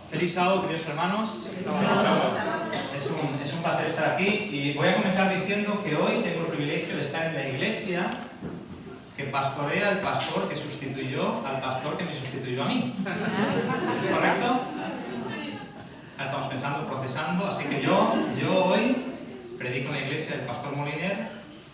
Feliz sábado, queridos hermanos. Es un placer estar aquí y voy a comenzar diciendo que hoy tengo el privilegio de estar en la iglesia que pastorea el pastor que sustituyó al pastor que me sustituyó a mí. ¿Es correcto? Ahora estamos pensando, procesando, así que yo hoy predico en la iglesia del pastor Moliner.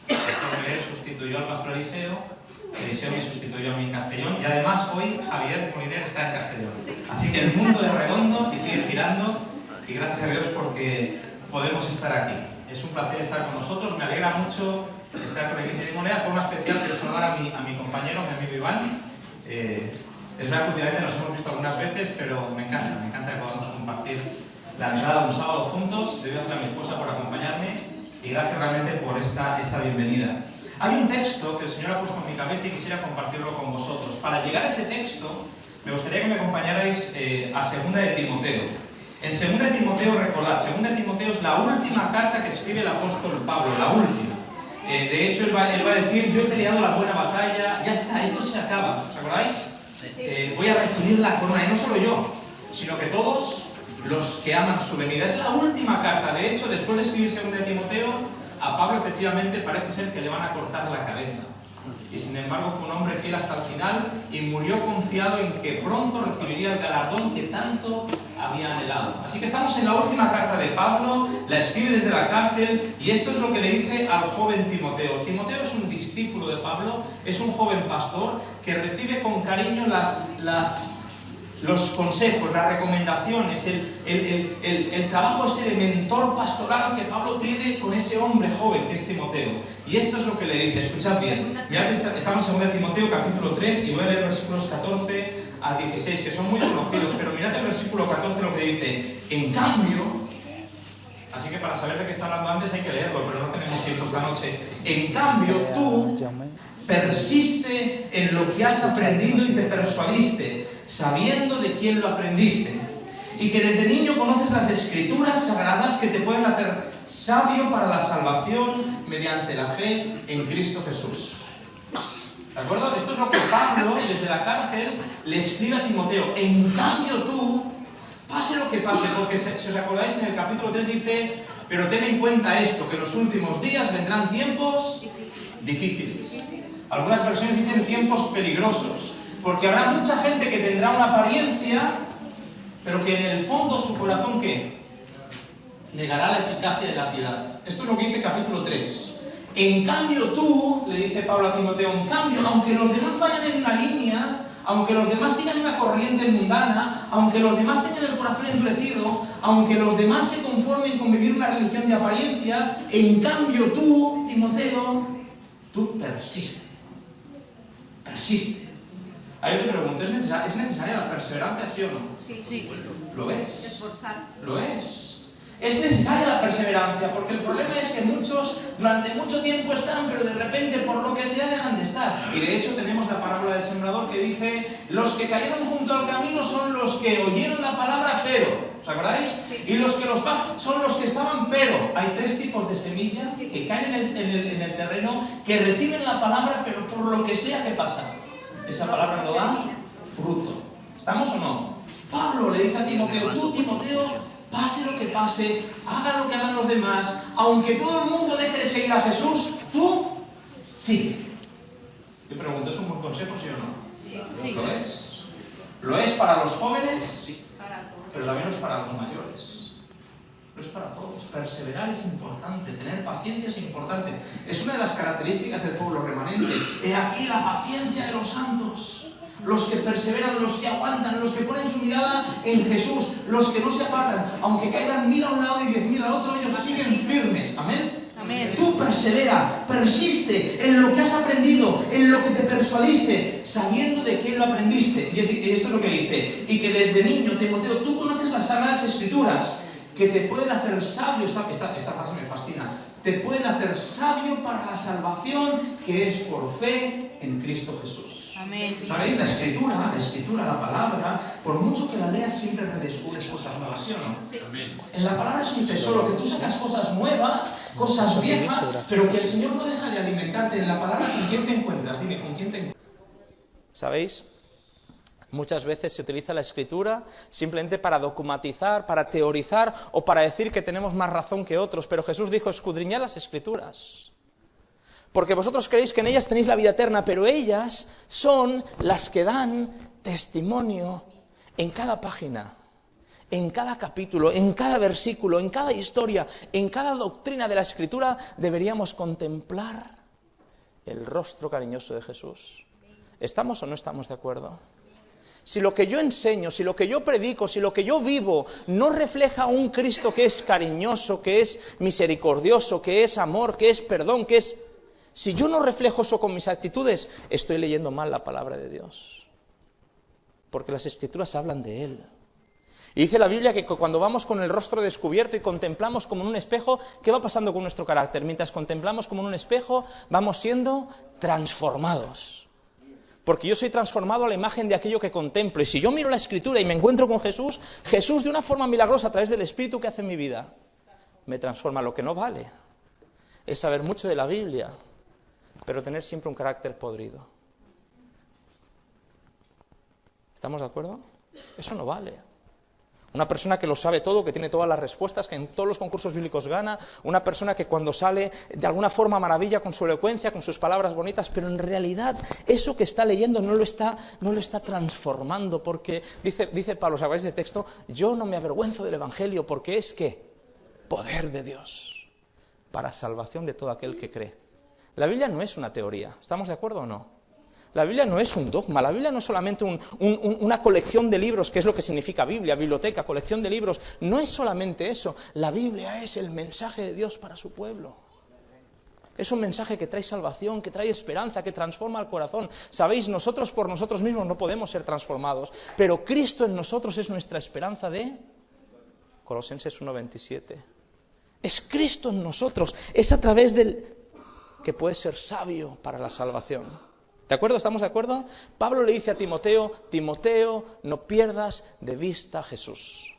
El pastor Moliner sustituyó al pastor Eliseo. Eliseo me sustituyó a mí en Castellón y además hoy Javier Moliner está en Castellón. Así que el mundo es redondo y sigue girando y gracias a Dios porque podemos estar aquí. Es un placer estar con nosotros, me alegra mucho estar con la Iglesia de Moneda. De forma especial quiero saludar a mi compañero, mi amigo Iván. Es verdad que últimamente nos hemos visto algunas veces, pero me encanta que podamos compartir la entrada un sábado juntos. Debo hacer a mi esposa por acompañarme y gracias realmente por esta bienvenida. Hay un texto que el Señor ha puesto en mi cabeza y quisiera compartirlo con vosotros. Para llegar a ese texto, me gustaría que me acompañarais a 2 de Timoteo. En 2 de Timoteo, recordad, 2 de Timoteo es la última carta que escribe el apóstol Pablo, la última. De hecho, él va a decir, yo he peleado la buena batalla, ya está, esto se acaba, ¿os acordáis? Voy a recibir la corona, y no solo yo, sino que todos los que aman su venida. Es la última carta, de hecho, después de escribir 2 de Timoteo, a Pablo efectivamente parece ser que le van a cortar la cabeza. Y sin embargo fue un hombre fiel hasta el final y murió confiado en que pronto recibiría el galardón que tanto había anhelado. Así que estamos en la última carta de Pablo, la escribe desde la cárcel y esto es lo que le dice al joven Timoteo. Timoteo es un discípulo de Pablo, es un joven pastor que recibe con cariño los consejos, las recomendaciones, el trabajo ese de mentor pastoral que Pablo tiene con ese hombre joven que es Timoteo. Y esto es lo que le dice, escuchad bien. Mirad, estamos en 2 de Timoteo capítulo 3 y voy a leer versículos 14 a 16, que son muy conocidos, pero mirad el versículo 14 lo que dice. En cambio, así que para saber de qué está hablando antes hay que leerlo, pero no tenemos tiempo esta noche. En cambio, tú persiste en lo que has aprendido y te persuadiste, sabiendo de quién lo aprendiste, y que desde niño conoces las escrituras sagradas que te pueden hacer sabio para la salvación mediante la fe en Cristo Jesús. ¿De acuerdo? Esto es lo que Pablo, desde la cárcel, le escribe a Timoteo. En cambio tú, pase lo que pase, porque si os acordáis en el capítulo 3 dice, pero ten en cuenta esto, que en los últimos días vendrán tiempos difíciles. Algunas versiones dicen tiempos peligrosos, porque habrá mucha gente que tendrá una apariencia, pero que en el fondo su corazón, ¿qué? Negará la eficacia de la piedad. Esto es lo que dice capítulo 3. En cambio tú, le dice Pablo a Timoteo, en cambio, aunque los demás vayan en una línea, aunque los demás sigan una corriente mundana, aunque los demás tengan el corazón endurecido, aunque los demás se conformen con vivir una religión de apariencia, en cambio tú, Timoteo, tú persiste. Persiste. Ahora yo te pregunto, ¿es necesaria la perseverancia, sí o no? Sí. ¿Lo es? Esforzarse. Lo es. Es necesaria la perseverancia, porque el problema es que muchos durante mucho tiempo están, pero de repente por lo que sea dejan de estar. Y de hecho tenemos la parábola del sembrador que dice, los que cayeron junto al camino son los que oyeron la palabra, pero, ¿os acordáis? Sí. Y los que son los que estaban, pero. Hay 3 tipos de semillas que caen en el terreno, que reciben la palabra, pero por lo que sea, ¿qué pasa? Esa palabra no da fruto. ¿Estamos o no? Pablo le dice a Timoteo, tú Timoteo, pase lo que pase, haga lo que hagan los demás, aunque todo el mundo deje de seguir a Jesús, tú sigue. Yo pregunto, ¿es un buen consejo, sí o no? Sí. ¿Lo es? ¿Lo es para los jóvenes? Sí. Pero también lo es para los mayores. Lo es para todos. Perseverar es importante, tener paciencia es importante. Es una de las características del pueblo remanente. He aquí la paciencia de los santos. Los que perseveran, los que aguantan, los que ponen su mirada en Jesús, los que no se apartan, aunque caigan 1000 a un lado y 10.000 al otro, ellos siguen firmes. Amén. Amén. Tú persevera, persiste en lo que has aprendido, en lo que te persuadiste, sabiendo de quién lo aprendiste. Y esto es lo que dice. Y que desde niño, Timoteo, tú conoces las Sagradas Escrituras, que te pueden hacer sabio. Esta frase me fascina. Te pueden hacer sabio para la salvación que es por fe en Cristo Jesús. Amén. ¿Sabéis? La escritura, la palabra, por mucho que la leas, siempre redescubres cosas nuevas, ¿sí o no? Sí. En la palabra es un tesoro, que tú sacas cosas nuevas, cosas viejas, pero que el Señor no deja de alimentarte. En la palabra, ¿con quién te encuentras? Dime, ¿con quién te encuentras? ¿Sabéis? Muchas veces se utiliza la Escritura simplemente para dogmatizar, para teorizar o para decir que tenemos más razón que otros. Pero Jesús dijo, escudriñad las Escrituras, porque vosotros creéis que en ellas tenéis la vida eterna, pero ellas son las que dan testimonio en cada página, en cada capítulo, en cada versículo, en cada historia, en cada doctrina de la Escritura. Deberíamos contemplar el rostro cariñoso de Jesús. ¿Estamos o no estamos de acuerdo? Si lo que yo enseño, si lo que yo predico, si lo que yo vivo no refleja un Cristo que es cariñoso, que es misericordioso, que es amor, que es perdón, que es... Si yo no reflejo eso con mis actitudes, estoy leyendo mal la palabra de Dios. Porque las Escrituras hablan de Él. Y dice la Biblia que cuando vamos con el rostro descubierto y contemplamos como en un espejo, ¿qué va pasando con nuestro carácter? Mientras contemplamos como en un espejo, vamos siendo transformados. Porque yo soy transformado a la imagen de aquello que contemplo. Y si yo miro la Escritura y me encuentro con Jesús, Jesús de una forma milagrosa a través del Espíritu que hace en mi vida, me transforma. Lo que no vale es saber mucho de la Biblia, pero tener siempre un carácter podrido. ¿Estamos de acuerdo? Eso no vale. Una persona que lo sabe todo, que tiene todas las respuestas, que en todos los concursos bíblicos gana. Una persona que cuando sale de alguna forma maravilla con su elocuencia, con sus palabras bonitas, pero en realidad eso que está leyendo no lo está transformando. Porque dice Pablo, ¿os acordáis de texto? Yo no me avergüenzo del Evangelio porque es ¿qué? Poder de Dios para salvación de todo aquel que cree. La Biblia no es una teoría. ¿Estamos de acuerdo o no? La Biblia no es un dogma, la Biblia no es solamente una colección de libros, que es lo que significa Biblia, biblioteca, colección de libros. No es solamente eso, la Biblia es el mensaje de Dios para su pueblo. Es un mensaje que trae salvación, que trae esperanza, que transforma el corazón. Sabéis, nosotros por nosotros mismos no podemos ser transformados, pero Cristo en nosotros es nuestra esperanza de Colosenses 1:27. Es Cristo en nosotros, es a través del que puede ser sabio para la salvación. ¿De acuerdo? ¿Estamos de acuerdo? Pablo le dice a Timoteo, Timoteo, no pierdas de vista a Jesús.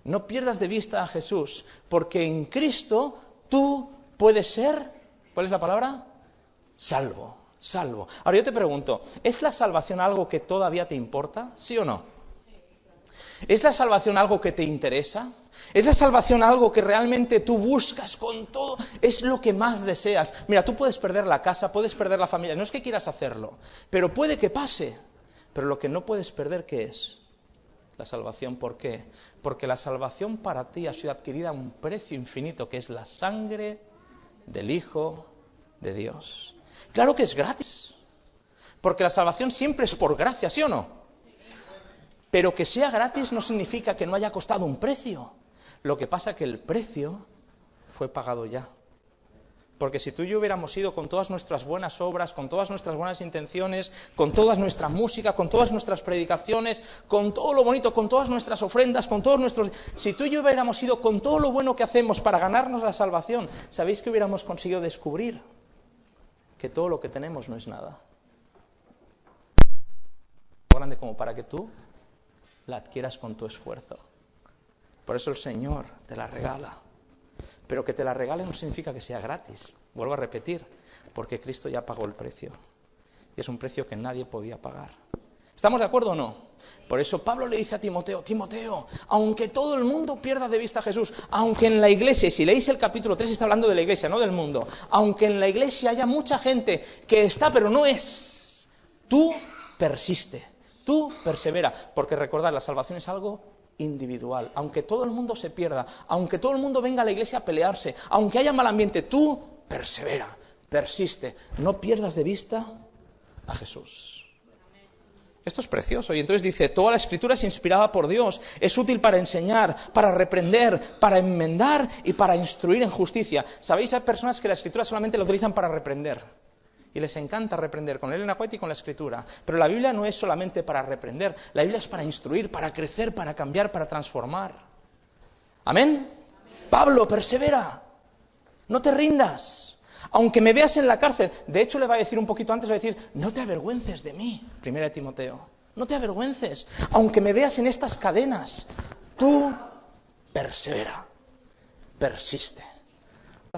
No pierdas de vista a Jesús, porque en Cristo tú puedes ser, ¿cuál es la palabra? Salvo, salvo. Ahora yo te pregunto, ¿es la salvación algo que todavía te importa? ¿Sí o no? ¿Es la salvación algo que te interesa? ¿Es la salvación algo que realmente tú buscas con todo? Es lo que más deseas. Mira, tú puedes perder la casa, puedes perder la familia, no es que quieras hacerlo, pero puede que pase. Pero lo que no puedes perder, ¿qué es? La salvación. ¿Por qué? Porque la salvación para ti ha sido adquirida a un precio infinito, que es la sangre del Hijo de Dios. Claro que es gratis, porque la salvación siempre es por gracia, ¿sí o no? Pero que sea gratis no significa que no haya costado un precio. Lo que pasa es que el precio fue pagado ya. Porque si tú y yo hubiéramos ido con todas nuestras buenas obras, con todas nuestras buenas intenciones, con toda nuestra música, con todas nuestras predicaciones, con todo lo bonito, con todas nuestras ofrendas, con todos nuestros... Si tú y yo hubiéramos ido con todo lo bueno que hacemos para ganarnos la salvación, ¿sabéis que hubiéramos conseguido descubrir? Que todo lo que tenemos no es nada. Grande como para que tú la adquieras con tu esfuerzo. Por eso el Señor te la regala. Pero que te la regale no significa que sea gratis. Vuelvo a repetir, porque Cristo ya pagó el precio. Y es un precio que nadie podía pagar. ¿Estamos de acuerdo o no? Por eso Pablo le dice a Timoteo, Timoteo, aunque todo el mundo pierda de vista a Jesús, aunque en la iglesia, y si leéis el capítulo 3 está hablando de la iglesia, no del mundo, aunque en la iglesia haya mucha gente que está pero no es, tú persiste. Tú persevera, porque recordad, la salvación es algo individual. Aunque todo el mundo se pierda, aunque todo el mundo venga a la iglesia a pelearse, aunque haya mal ambiente, tú persevera, persiste. No pierdas de vista a Jesús. Esto es precioso. Y entonces dice, toda la Escritura es inspirada por Dios, es útil para enseñar, para reprender, para enmendar y para instruir en justicia. ¿Sabéis? Hay personas que la Escritura solamente la utilizan para reprender. Y les encanta reprender con el Elena White y con la Escritura. Pero la Biblia no es solamente para reprender. La Biblia es para instruir, para crecer, para cambiar, para transformar. ¿Amén? Pablo, persevera. No te rindas. Aunque me veas en la cárcel. De hecho, le va a decir un poquito antes, va a decir, no te avergüences de mí. 1 Timoteo. No te avergüences. Aunque me veas en estas cadenas. Tú persevera. Persiste.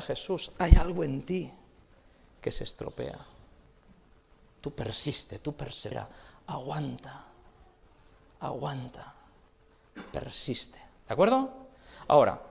Jesús, hay algo en ti que se estropea. Tú persiste, tú persevera, aguanta, persiste. ¿De acuerdo? Ahora,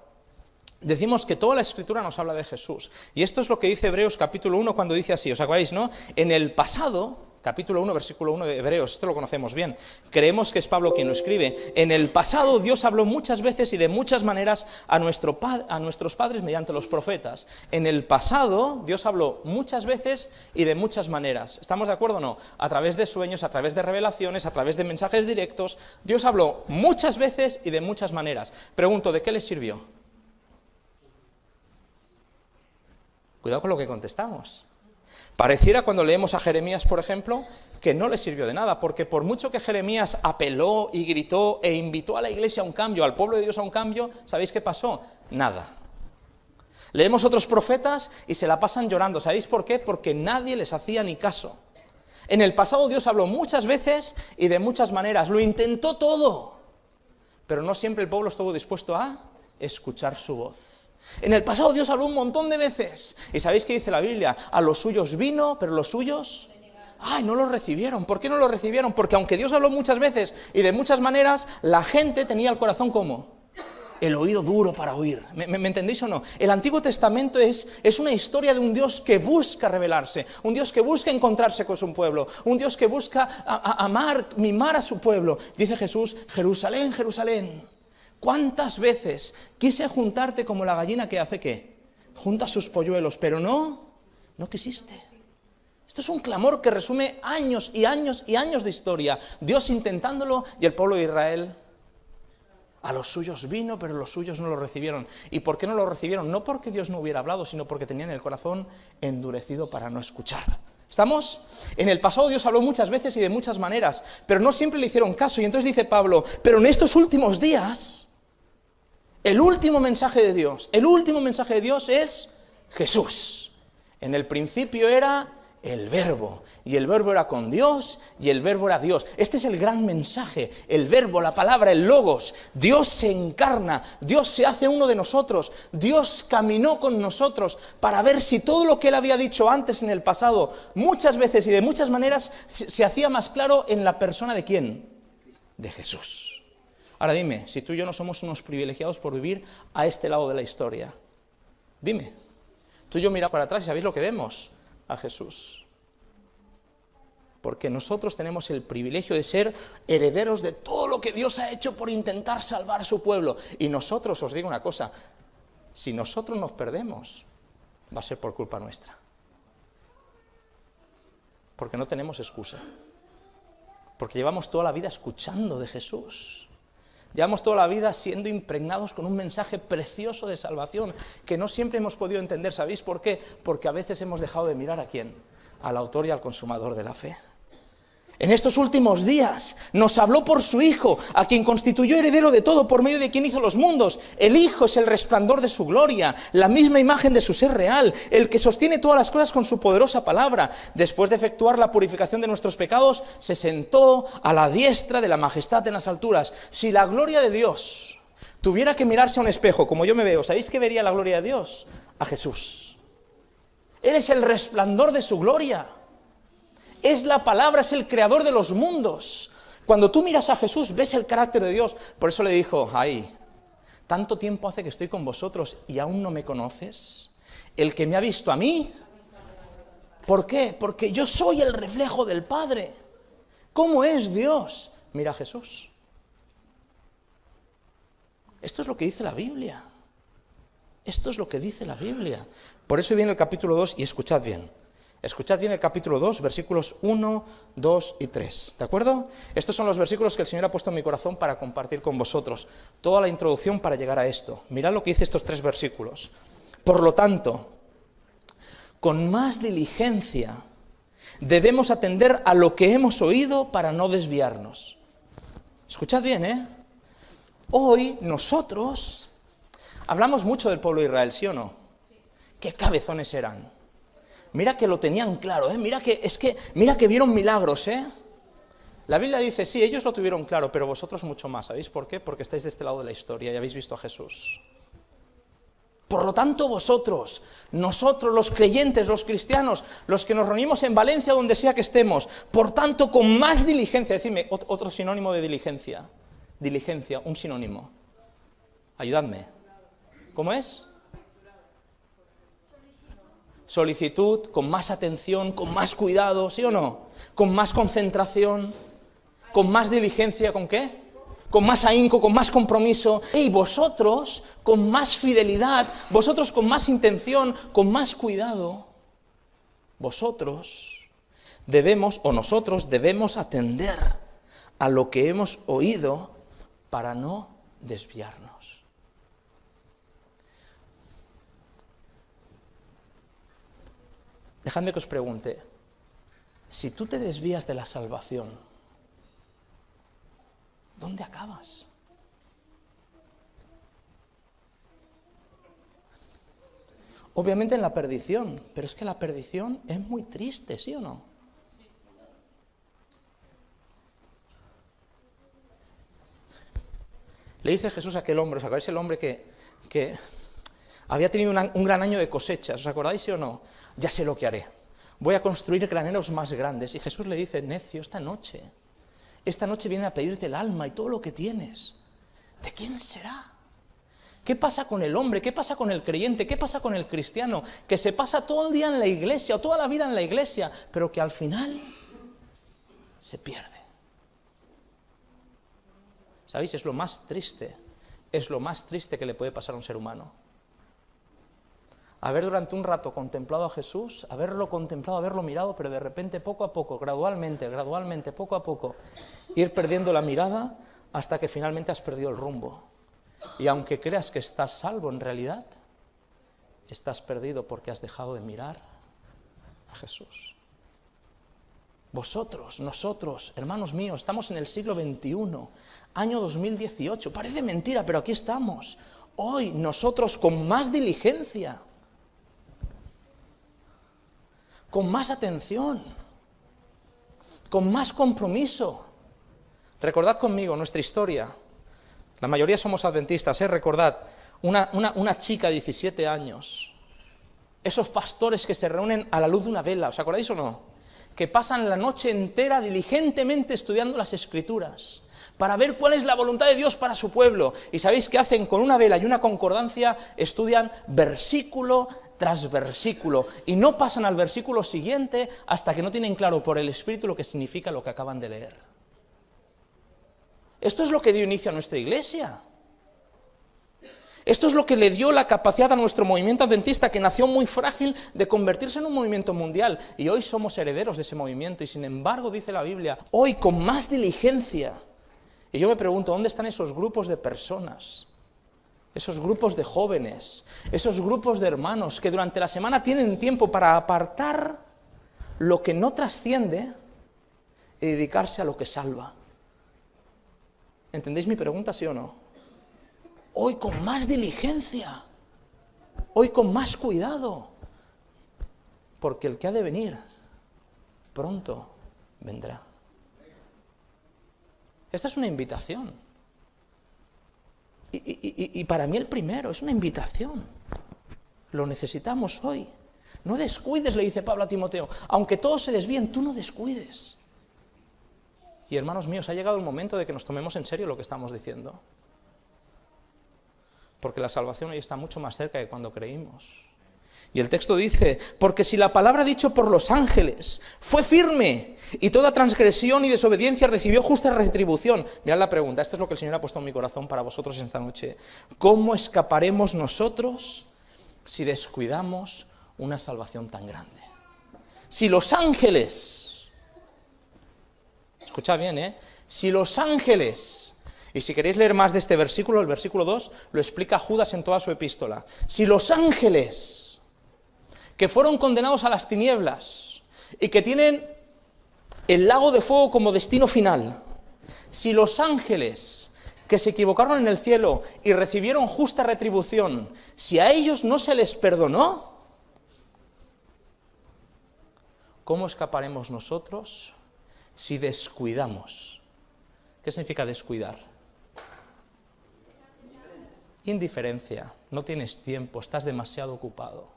decimos que toda la Escritura nos habla de Jesús. Y esto es lo que dice Hebreos capítulo 1 cuando dice así, ¿os acordáis, no? En el pasado, capítulo 1, versículo 1 de Hebreos, esto lo conocemos bien, creemos que es Pablo quien lo escribe. En el pasado Dios habló muchas veces y de muchas maneras a nuestros padres mediante los profetas. En el pasado Dios habló muchas veces y de muchas maneras. ¿Estamos de acuerdo o no? A través de sueños, a través de revelaciones, a través de mensajes directos. Dios habló muchas veces y de muchas maneras. Pregunto, ¿de qué les sirvió? Cuidado con lo que contestamos. Pareciera cuando leemos a Jeremías, por ejemplo, que no le sirvió de nada, porque por mucho que Jeremías apeló y gritó e invitó a la iglesia a un cambio, al pueblo de Dios a un cambio, ¿sabéis qué pasó? Nada. Leemos otros profetas y se la pasan llorando. ¿Sabéis por qué? Porque nadie les hacía ni caso. En el pasado Dios habló muchas veces y de muchas maneras, lo intentó todo, pero no siempre el pueblo estuvo dispuesto a escuchar su voz. En el pasado Dios habló un montón de veces. ¿Y sabéis qué dice la Biblia? A los suyos vino, pero los suyos... ¡ay, no los recibieron! ¿Por qué no los recibieron? Porque aunque Dios habló muchas veces y de muchas maneras, la gente tenía el corazón ¿cómo? El oído duro para oír. ¿Me entendéis o no? El Antiguo Testamento es una historia de un Dios que busca revelarse, un Dios que busca encontrarse con su pueblo, un Dios que busca amar, mimar a su pueblo. Dice Jesús, Jerusalén, Jerusalén, ¿cuántas veces quise juntarte como la gallina que hace qué? Junta sus polluelos, pero no quisiste. Esto es un clamor que resume años y años y años de historia. Dios intentándolo y el pueblo de Israel a los suyos vino, pero los suyos no lo recibieron. ¿Y por qué no lo recibieron? No porque Dios no hubiera hablado, sino porque tenían el corazón endurecido para no escuchar. ¿Estamos? En el pasado Dios habló muchas veces y de muchas maneras, pero no siempre le hicieron caso. Y entonces dice Pablo, pero en estos últimos días, el último mensaje de Dios es Jesús. En el principio era el Verbo, y el Verbo era con Dios, y el Verbo era Dios. Este es el gran mensaje, el Verbo, la palabra, el Logos. Dios se encarna, Dios se hace uno de nosotros, Dios caminó con nosotros para ver si todo lo que Él había dicho antes en el pasado, muchas veces y de muchas maneras, se hacía más claro en la persona de ¿quién? De Jesús. Ahora dime, si tú y yo no somos unos privilegiados por vivir a este lado de la historia, dime, tú y yo miramos para atrás y ¿sabéis lo que vemos? A Jesús. Porque nosotros tenemos el privilegio de ser herederos de todo lo que Dios ha hecho por intentar salvar a su pueblo. Y nosotros, os digo una cosa, si nosotros nos perdemos, va a ser por culpa nuestra. Porque no tenemos excusa. Porque llevamos toda la vida escuchando de Jesús. Llevamos toda la vida siendo impregnados con un mensaje precioso de salvación que no siempre hemos podido entender. ¿Sabéis por qué? Porque a veces hemos dejado de mirar ¿a quién? Al autor y al consumador de la fe. En estos últimos días nos habló por su Hijo, a quien constituyó heredero de todo, por medio de quien hizo los mundos. El Hijo es el resplandor de su gloria, la misma imagen de su ser real, el que sostiene todas las cosas con su poderosa palabra. Después de efectuar la purificación de nuestros pecados, se sentó a la diestra de la majestad en las alturas. Si la gloria de Dios tuviera que mirarse a un espejo, como yo me veo, ¿sabéis qué vería la gloria de Dios? A Jesús. Él es el resplandor de su gloria. Es la palabra, es el creador de los mundos. Cuando tú miras a Jesús, ves el carácter de Dios. Por eso le dijo, ay, tanto tiempo hace que estoy con vosotros y aún no me conoces. El que me ha visto a mí, ¿por qué? Porque yo soy el reflejo del Padre. ¿Cómo es Dios? Mira a Jesús. Esto es lo que dice la Biblia. Esto es lo que dice la Biblia. Por eso viene el capítulo 2 y escuchad bien. Escuchad bien el capítulo 2, versículos 1, 2 y 3, ¿de acuerdo? Estos son los versículos que el Señor ha puesto en mi corazón para compartir con vosotros. Toda la introducción para llegar a esto. Mirad lo que dice estos 3 versículos. Por lo tanto, con más diligencia debemos atender a lo que hemos oído para no desviarnos. Escuchad bien, ¿eh? Hoy nosotros hablamos mucho del pueblo de Israel, ¿sí o no? ¿Qué cabezones eran? Mira que lo tenían claro, mira que vieron milagros, La Biblia dice, sí, ellos lo tuvieron claro, pero vosotros mucho más. ¿Sabéis por qué? Porque estáis de este lado de la historia y habéis visto a Jesús. Por lo tanto, vosotros, nosotros, los creyentes, los cristianos, los que nos reunimos en Valencia, donde sea que estemos, por tanto, con más diligencia, decidme otro sinónimo de diligencia. Diligencia, un sinónimo. Ayudadme. ¿Cómo es? Solicitud, con más atención, con más cuidado, ¿sí o no? Con más concentración, con más diligencia, ¿con qué? Con más ahínco, con más compromiso. Y vosotros con más fidelidad, vosotros con más intención, con más cuidado. Vosotros debemos, o nosotros debemos atender a lo que hemos oído para no desviarnos. Dejadme que os pregunte, si tú te desvías de la salvación, ¿dónde acabas? Obviamente en la perdición, pero es que la perdición es muy triste, ¿sí o no? Le dice Jesús a aquel hombre, ¿os acordáis el hombre que había tenido un gran año de cosechas? ¿Os acordáis, sí o no? Ya sé lo que haré. Voy a construir graneros más grandes. Y Jesús le dice, necio, esta noche viene a pedirte el alma y todo lo que tienes. ¿De quién será? ¿Qué pasa con el hombre? ¿Qué pasa con el creyente? ¿Qué pasa con el cristiano? Que se pasa todo el día en la iglesia o toda la vida en la iglesia, pero que al final se pierde. ¿Sabéis? Es lo más triste que le puede pasar a un ser humano. Haber durante un rato contemplado a Jesús, haberlo contemplado, haberlo mirado, pero de repente poco a poco, gradualmente, poco a poco, ir perdiendo la mirada hasta que finalmente has perdido el rumbo. Y aunque creas que estás salvo, en realidad estás perdido porque has dejado de mirar a Jesús. Vosotros, nosotros, hermanos míos, estamos en el siglo XXI, año 2018. Parece mentira, pero aquí estamos. Hoy nosotros con más diligencia, con más atención, con más compromiso. Recordad conmigo nuestra historia. La mayoría somos adventistas, recordad, una chica de 17 años, esos pastores que se reúnen a la luz de una vela, ¿os acordáis o no? Que pasan la noche entera diligentemente estudiando las Escrituras, para ver cuál es la voluntad de Dios para su pueblo. ¿Y sabéis qué hacen? Con una vela y una concordancia estudian versículo tras versículo, y no pasan al versículo siguiente hasta que no tienen claro por el Espíritu lo que significa lo que acaban de leer. Esto es lo que dio inicio a nuestra iglesia. Esto es lo que le dio la capacidad a nuestro movimiento adventista, que nació muy frágil, de convertirse en un movimiento mundial. Y hoy somos herederos de ese movimiento. Y sin embargo, dice la Biblia, hoy con más diligencia. Y yo me pregunto, ¿dónde están esos grupos de personas? Esos grupos de jóvenes, esos grupos de hermanos que durante la semana tienen tiempo para apartar lo que no trasciende y dedicarse a lo que salva. ¿Entendéis mi pregunta, sí o no? Hoy con más diligencia, hoy con más cuidado, porque el que ha de venir pronto vendrá. Esta es una invitación. Y para mí el primero, es una invitación. Lo necesitamos hoy. No descuides, le dice Pablo a Timoteo. Aunque todos se desvíen, tú no descuides. Y hermanos míos, ha llegado el momento de que nos tomemos en serio lo que estamos diciendo. Porque la salvación hoy está mucho más cerca de cuando creímos. Y el texto dice, porque si la palabra dicho por los ángeles fue firme y toda transgresión y desobediencia recibió justa retribución. Mirad la pregunta, esto es lo que el Señor ha puesto en mi corazón para vosotros esta noche. ¿Cómo escaparemos nosotros si descuidamos una salvación tan grande? Si los ángeles, escuchad bien, si los ángeles, y si queréis leer más de este versículo, el versículo 2, lo explica Judas en toda su epístola. Si los ángeles que fueron condenados a las tinieblas y que tienen el lago de fuego como destino final, si los ángeles que se equivocaron en el cielo y recibieron justa retribución, si a ellos no se les perdonó, ¿cómo escaparemos nosotros si descuidamos? ¿Qué significa descuidar? indiferencia, no tienes tiempo, estás demasiado ocupado.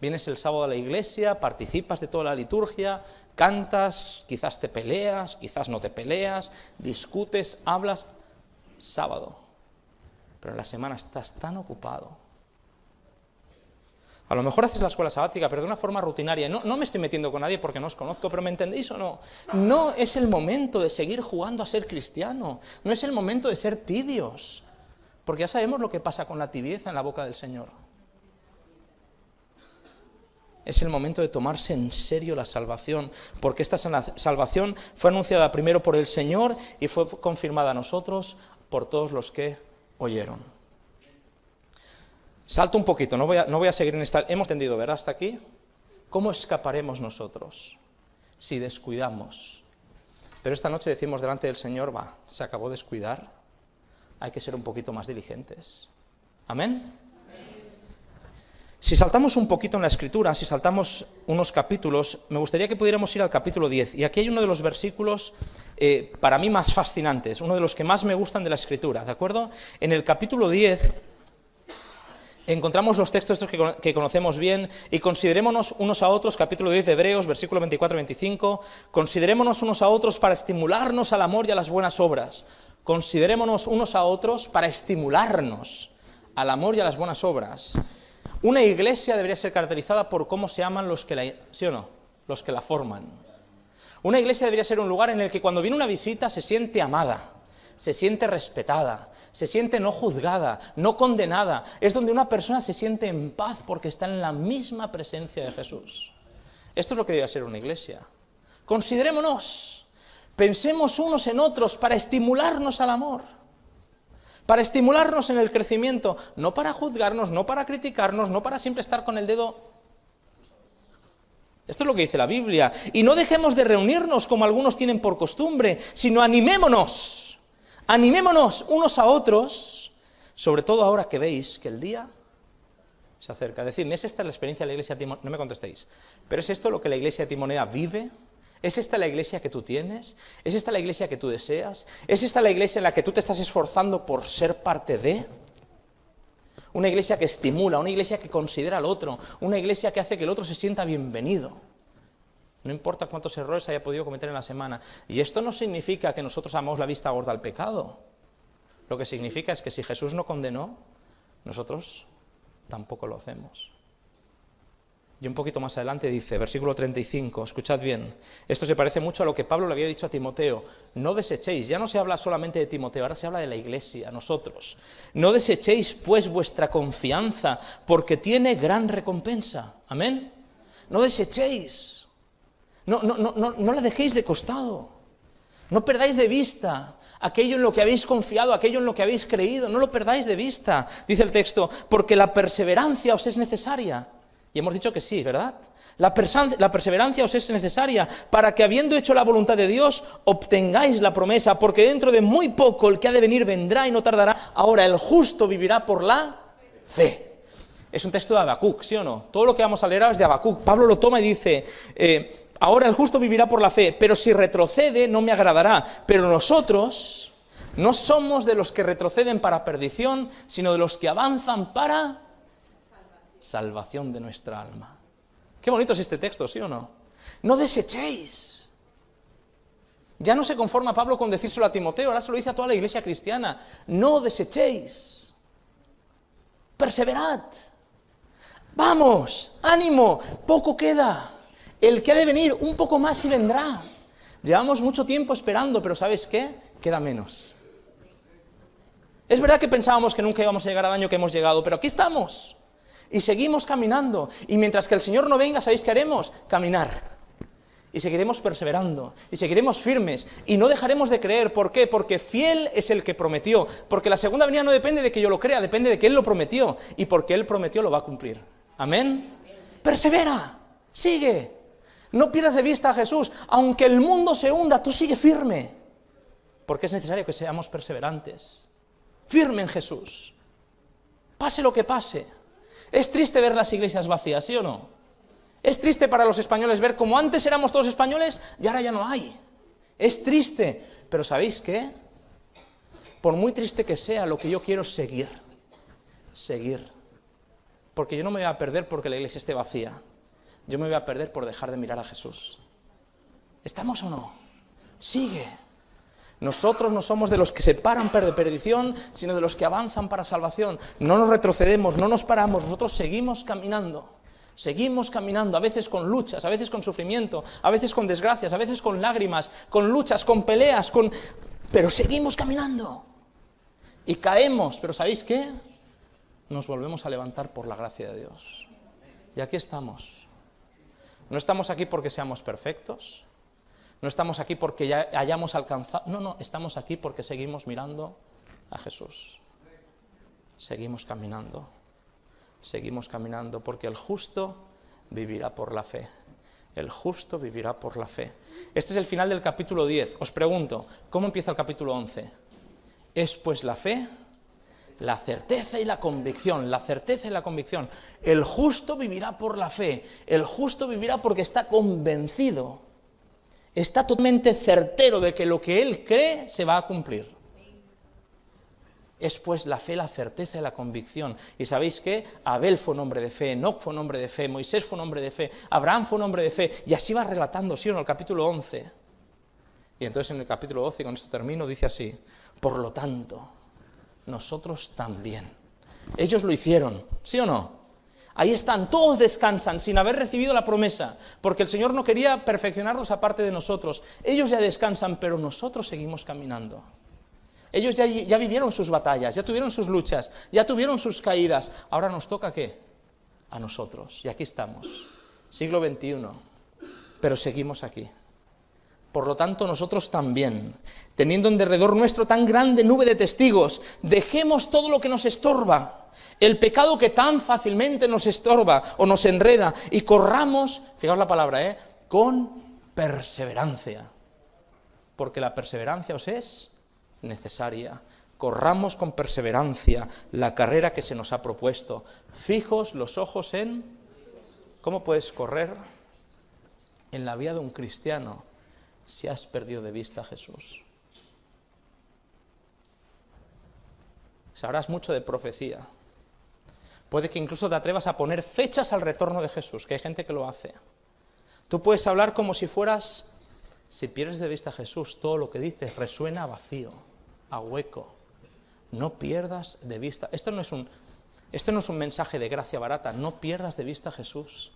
Vienes el sábado a la iglesia, participas de toda la liturgia, cantas, quizás te peleas, quizás no te peleas, discutes, hablas, sábado. Pero en la semana estás tan ocupado. A lo mejor haces la escuela sabática, pero de una forma rutinaria. No me estoy metiendo con nadie porque no os conozco, pero ¿me entendéis o no? No es el momento de seguir jugando a ser cristiano. No es el momento de ser tibios. Porque ya sabemos lo que pasa con la tibieza en la boca del Señor. Es el momento de tomarse en serio la salvación, porque esta salvación fue anunciada primero por el Señor y fue confirmada a nosotros por todos los que oyeron. Salto un poquito, no voy a seguir en esta... Hemos entendido, ¿verdad? Hasta aquí. ¿Cómo escaparemos nosotros si descuidamos? Pero esta noche decimos delante del Señor, se acabó de descuidar, hay que ser un poquito más diligentes. ¿Amén? Si saltamos un poquito en la Escritura, si saltamos unos capítulos, me gustaría que pudiéramos ir al capítulo 10. Y aquí hay uno de los versículos para mí más fascinantes, uno de los que más me gustan de la Escritura, ¿de acuerdo? En el capítulo 10 encontramos los textos estos que conocemos bien y considerémonos unos a otros, capítulo 10 de Hebreos, versículo 24 y 25, considerémonos unos a otros para estimularnos al amor y a las buenas obras. Considerémonos unos a otros para estimularnos al amor y a las buenas obras. Una iglesia debería ser caracterizada por cómo se aman los que la... ¿Sí o no? Los que la forman. Una iglesia debería ser un lugar en el que cuando viene una visita se siente amada, se siente respetada, se siente no juzgada, no condenada. Es donde una persona se siente en paz porque está en la misma presencia de Jesús. Esto es lo que debería ser una iglesia. Considerémonos, pensemos unos en otros para estimularnos al amor. Para estimularnos en el crecimiento, no para juzgarnos, no para criticarnos, no para siempre estar con el dedo. Esto es lo que dice la Biblia. Y no dejemos de reunirnos como algunos tienen por costumbre, sino animémonos. Animémonos unos a otros, sobre todo ahora que veis que el día se acerca. Decidme, ¿es esta la experiencia de la iglesia de Timonea? No me contestéis. ¿Pero es esto lo que la iglesia de Timonea vive? ¿Es esta la iglesia que tú tienes? ¿Es esta la iglesia que tú deseas? ¿Es esta la iglesia en la que tú te estás esforzando por ser parte de? Una iglesia que estimula, una iglesia que considera al otro, una iglesia que hace que el otro se sienta bienvenido. No importa cuántos errores haya podido cometer en la semana. Y esto no significa que nosotros hagamos la vista gorda al pecado. Lo que significa es que si Jesús no condenó, nosotros tampoco lo hacemos. Y un poquito más adelante dice, versículo 35, escuchad bien, esto se parece mucho a lo que Pablo le había dicho a Timoteo, no desechéis, ya no se habla solamente de Timoteo, ahora se habla de la iglesia, nosotros, no desechéis pues vuestra confianza, porque tiene gran recompensa, amén, no desechéis, no la dejéis de costado, no perdáis de vista aquello en lo que habéis confiado, aquello en lo que habéis creído, no lo perdáis de vista, dice el texto, porque la perseverancia os es necesaria. Y hemos dicho que sí, ¿verdad? La perseverancia os es necesaria para que, habiendo hecho la voluntad de Dios, obtengáis la promesa, porque dentro de muy poco el que ha de venir vendrá y no tardará. Ahora el justo vivirá por la fe. Es un texto de Habacuc, ¿sí o no? Todo lo que vamos a leer ahora es de Habacuc. Pablo lo toma y dice, ahora el justo vivirá por la fe, pero si retrocede no me agradará. Pero nosotros no somos de los que retroceden para perdición, sino de los que avanzan para salvación de nuestra alma. Qué bonito es este texto, ¿sí o no? No desechéis. Ya no se conforma Pablo con decírselo a Timoteo, ahora se lo dice a toda la iglesia cristiana. No desechéis. Perseverad. Vamos, ánimo, poco queda. El que ha de venir, un poco más y vendrá. Llevamos mucho tiempo esperando, pero ¿sabes qué? Queda menos. Es verdad que pensábamos que nunca íbamos a llegar al año que hemos llegado, pero aquí estamos. Y seguimos caminando. Y mientras que el Señor no venga, ¿sabéis qué haremos? Caminar. Y seguiremos perseverando. Y seguiremos firmes. Y no dejaremos de creer. ¿Por qué? Porque fiel es el que prometió. Porque la segunda venida no depende de que yo lo crea, depende de que Él lo prometió. Y porque Él prometió, lo va a cumplir. ¿Amén? Persevera. Sigue. No pierdas de vista a Jesús. Aunque el mundo se hunda, tú sigue firme. Porque es necesario que seamos perseverantes. Firme en Jesús. Pase lo que pase. Es triste ver las iglesias vacías, ¿sí o no? Es triste para los españoles ver como antes éramos todos españoles y ahora ya no hay. Es triste, pero ¿sabéis qué? por muy triste que sea, lo que yo quiero es seguir. Porque yo no me voy a perder porque la iglesia esté vacía. Yo me voy a perder por dejar de mirar a Jesús. ¿Estamos o no? Sigue. Nosotros no somos de los que se paran de perdición, sino de los que avanzan para salvación. No nos retrocedemos, no nos paramos, nosotros seguimos caminando. Seguimos caminando, a veces con luchas, a veces con sufrimiento, a veces con desgracias, a veces con lágrimas, con luchas, con peleas, pero seguimos caminando. Y caemos, pero ¿sabéis qué? Nos volvemos a levantar por la gracia de Dios. Y aquí estamos. No estamos aquí porque seamos perfectos. No estamos aquí porque ya hayamos alcanzado. No, estamos aquí porque seguimos mirando a Jesús. Seguimos caminando porque el justo vivirá por la fe. El justo vivirá por la fe. Este es el final del capítulo 10. Os pregunto, ¿cómo empieza el capítulo 11? Es pues la fe, la certeza y la convicción. La certeza y la convicción. El justo vivirá por la fe. El justo vivirá porque está convencido. Está totalmente certero de que lo que él cree se va a cumplir. Es pues la fe, la certeza y la convicción. ¿Y sabéis qué? Abel fue un hombre de fe, Enoc fue un hombre de fe, Moisés fue un hombre de fe, Abraham fue un hombre de fe. Y así va relatando, ¿sí o no? El capítulo 11. Y entonces en el capítulo 12, y con esto termino, dice así: por lo tanto, nosotros también. Ellos lo hicieron, ¿sí o no? Ahí están, todos descansan sin haber recibido la promesa, porque el Señor no quería perfeccionarlos aparte de nosotros. Ellos ya descansan, pero nosotros seguimos caminando. Ellos ya vivieron sus batallas, ya tuvieron sus luchas, ya tuvieron sus caídas. Ahora nos toca ¿qué? A nosotros. Y aquí estamos, siglo XXI, pero seguimos aquí. Por lo tanto, nosotros también, teniendo en derredor nuestro tan grande nube de testigos, dejemos todo lo que nos estorba, el pecado que tan fácilmente nos estorba o nos enreda, y corramos, fijaos la palabra, con perseverancia, porque la perseverancia os es necesaria. Corramos con perseverancia la carrera que se nos ha propuesto. Fijos los ojos en... ¿Cómo puedes correr en la vida de un cristiano si has perdido de vista a Jesús? Sabrás mucho de profecía. Puede que incluso te atrevas a poner fechas al retorno de Jesús, que hay gente que lo hace. Tú puedes hablar como si fueras... Si pierdes de vista a Jesús, todo lo que dices resuena vacío, a hueco. No pierdas de vista. Esto no es un mensaje de gracia barata. No pierdas de vista a Jesús.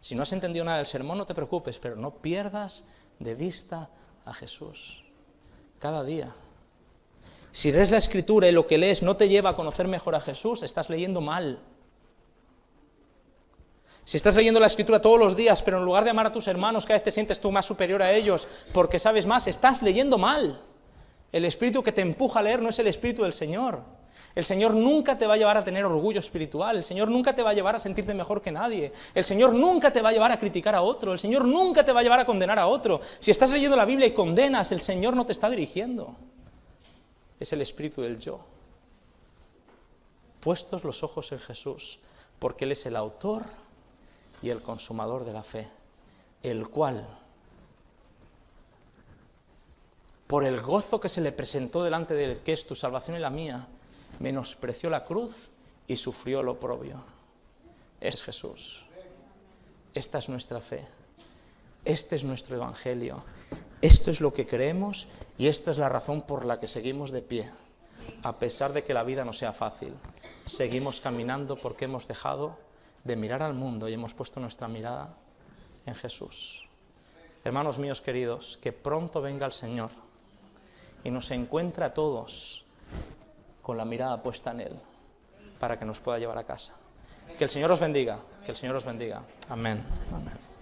Si no has entendido nada del sermón, no te preocupes, pero no pierdas de vista a Jesús. Cada día. Si lees la Escritura y lo que lees no te lleva a conocer mejor a Jesús, estás leyendo mal. Si estás leyendo la Escritura todos los días, pero en lugar de amar a tus hermanos, cada vez te sientes tú más superior a ellos porque sabes más, estás leyendo mal. El espíritu que te empuja a leer no es el espíritu del Señor. El Señor nunca te va a llevar a tener orgullo espiritual. El Señor nunca te va a llevar a sentirte mejor que nadie. El Señor nunca te va a llevar a criticar a otro. El Señor nunca te va a llevar a condenar a otro. Si estás leyendo la Biblia y condenas, el Señor no te está dirigiendo. Es el espíritu del yo. Puestos los ojos en Jesús, porque Él es el autor y el consumador de la fe, el cual, por el gozo que se le presentó delante de él, que es tu salvación y la mía, menospreció la cruz y sufrió lo oprobio. Es Jesús. Esta es nuestra fe. Este es nuestro evangelio. Esto es lo que creemos y esta es la razón por la que seguimos de pie. A pesar de que la vida no sea fácil, seguimos caminando porque hemos dejado de mirar al mundo y hemos puesto nuestra mirada en Jesús. Hermanos míos queridos, que pronto venga el Señor y nos encuentre a todos con la mirada puesta en Él para que nos pueda llevar a casa. Que el Señor os bendiga, que el Señor os bendiga. Amén. Amén.